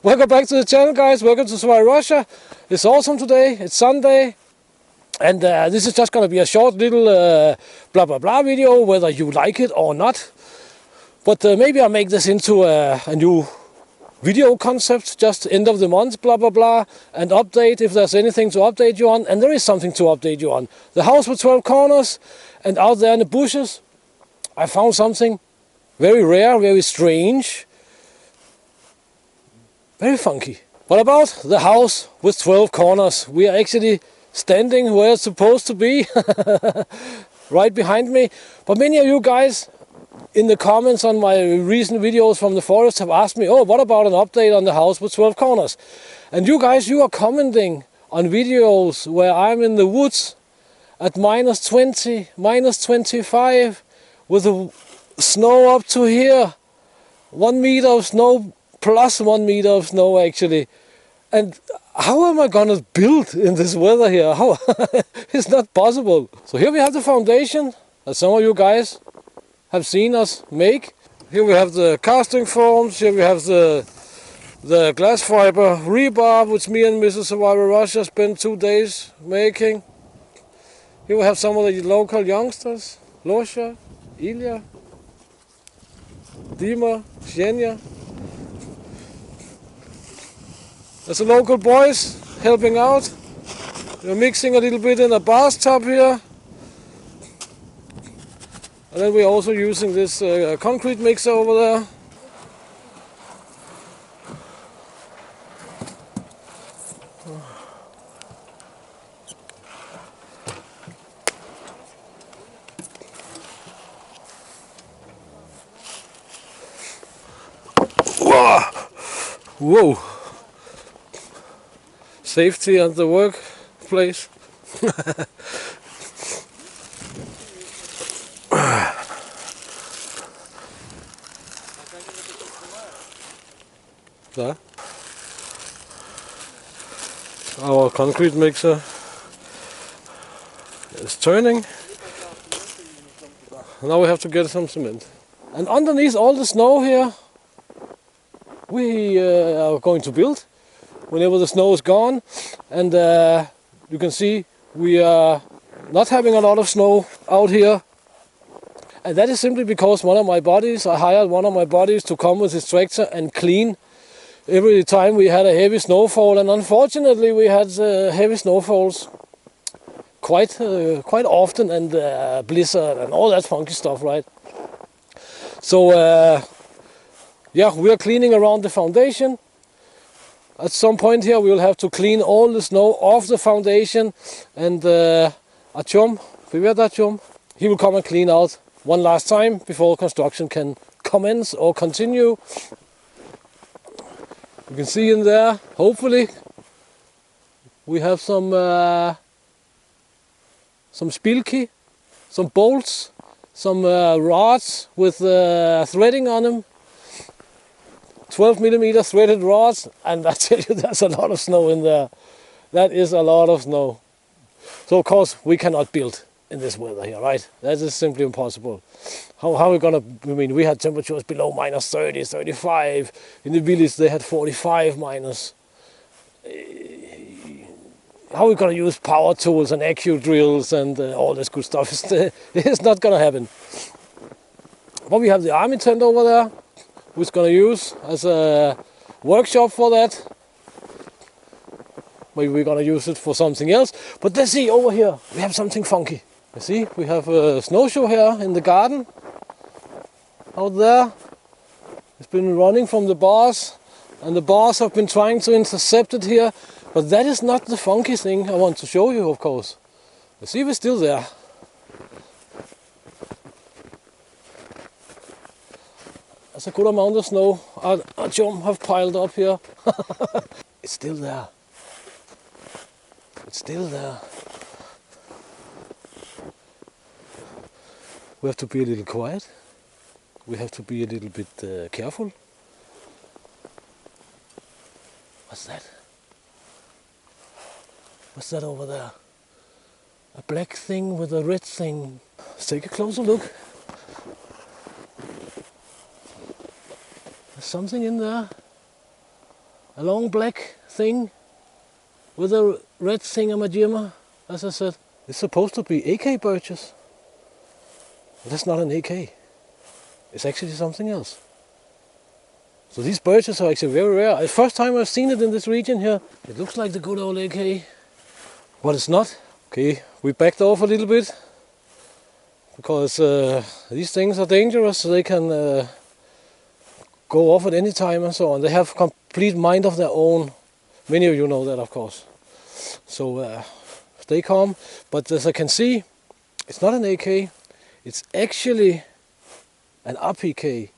Welcome back to the channel, guys. Welcome to Savotta Russia. It's awesome today. It's Sunday. And this is just going to be a short little blah blah blah video, whether you like it or not. But maybe I'll make this into a new video concept, just end of the month, blah blah blah, and update if there's anything to update you on. And there is something to update you on. The house with 12 corners, and out there in the bushes, I found something very rare, very strange, very funky. What about the house with 12 corners? We are actually standing where it's supposed to be, right behind me. But many of you guys in the comments on my recent videos from the forest have asked me, oh, what about an update on the house with 12 corners? And you guys, you are commenting on videos where I'm in the woods at -20, -25, with the snow up to here, 1 meter of snow, plus 1 meter of snow actually. And how am I gonna build in this weather here? How? It's not possible. So here we have the foundation that some of you guys have seen us make. Here we have the casting forms. Here we have the glass fiber rebar, which me and Mrs. Savotta Russia spent 2 days making. Here we have some of the local youngsters: Losha, Ilya, Dima, Xenia. There's the local boys helping out. We're mixing a little bit in a bathtub here. And then we're also using this concrete mixer over there. Whoa! Safety at the workplace. There. Our concrete mixer is turning. Now we have to get some cement. And underneath all the snow here, we are going to build whenever the snow is gone. And you can see we are not having a lot of snow out here. And that is simply because I hired one of my buddies to come with his tractor and clean every time we had a heavy snowfall. And unfortunately we had heavy snowfalls quite often, and blizzard and all that funky stuff, right? So yeah, we are cleaning around the foundation. At some point here we will have to clean all the snow off the foundation, and Artyom, he will come and clean out one last time before construction can commence or continue. You can see in there, hopefully, we have some Silky, some bolts, some rods with threading on them. 12mm threaded rods, and I tell you, there's a lot of snow in there. That is a lot of snow. So of course we cannot build in this weather here, right? That is simply impossible. How are we gonna? I mean, we had temperatures below -30, 35. In the village they had 45 minus. How are we gonna use power tools and accu drills and all this good stuff? It's not gonna happen. But we have the army tent over there, who's going to use as a workshop for that. Maybe we're going to use it for something else. But let's see, over here we have something funky. You see, we have a snowshoe here in the garden. Out there, it's been running from the bars, and the bars have been trying to intercept it here. But that is not the funky thing I want to show you, of course. You see, we're still there. There's a good amount of snow Artyom have piled up here. It's still there. It's still there. We have to be a little quiet. We have to be a little bit careful. What's that? What's that over there? A black thing with a red thing. Let's take a closer look. There's something in there. A long black thing with a red thingamajigger, as I said. It's supposed to be AK birches. That's not an AK. It's actually something else. So these birches are actually very rare. The first time I've seen it in this region here. It looks like the good old AK, but it's not. Okay, we backed off a little bit because these things are dangerous. They can go off at any time and so on. They have complete mind of their own. Many of you know that, of course. So stay calm. But as I can see, it's not an AK. It's actually an RPK.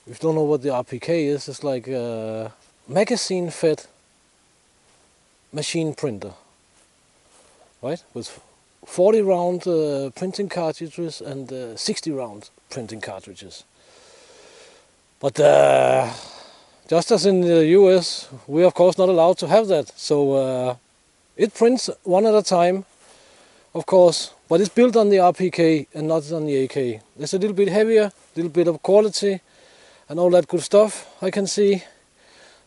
If you don't know what the RPK is, it's like a magazine-fed machine printer, right? With 40 round printing cartridges and 60 round printing cartridges. But just as in the US, we're of course not allowed to have that. So it prints one at a time, of course, but it's built on the RPK and not on the AK. It's a little bit heavier, a little bit of quality, and all that good stuff, I can see.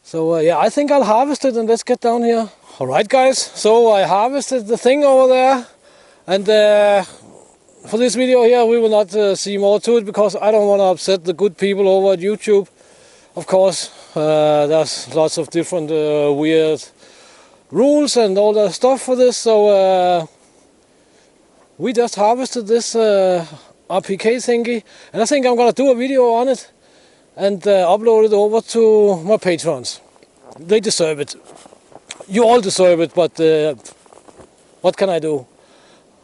So yeah, I think I'll harvest it and let's get down here. Alright guys, so I harvested the thing over there, and for this video here we will not see more to it because I don't want to upset the good people over at YouTube. Of course, there's lots of different weird rules and all that stuff for this, so we just harvested this RPK thingy, and I think I'm gonna do a video on it and upload it over to my patrons. They deserve it. You all deserve it, but what can I do?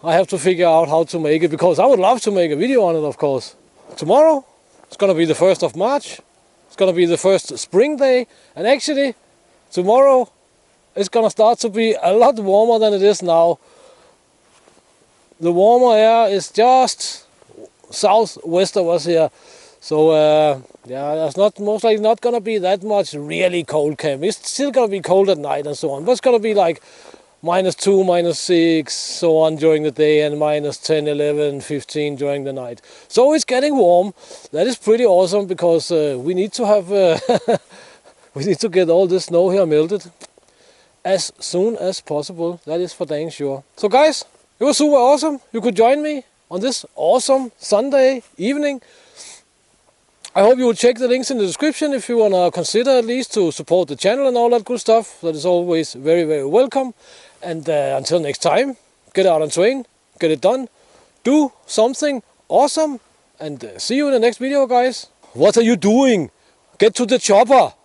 I have to figure out how to make it, because I would love to make a video on it, of course. Tomorrow, it's gonna be the 1st of March. It's gonna be the first spring day, and actually, tomorrow, it's gonna start to be a lot warmer than it is now. The warmer air is just southwest of us here. So yeah, there's most likely not gonna be that much really cold camp. It's still gonna be cold at night and so on, but it's gonna be like -2, -6, so on during the day, and -10, 11, 15 during the night. So it's getting warm. That is pretty awesome, because we need to have we need to get all this snow here melted as soon as possible. That is for dang sure. So guys, it was super awesome. You could join me on this awesome Sunday evening. I hope you will check the links in the description if you want to consider at least to support the channel and all that good stuff. That is always very, very welcome. And until next time, get out and train, get it done, do something awesome, and see you in the next video, guys. What are you doing? Get to the chopper!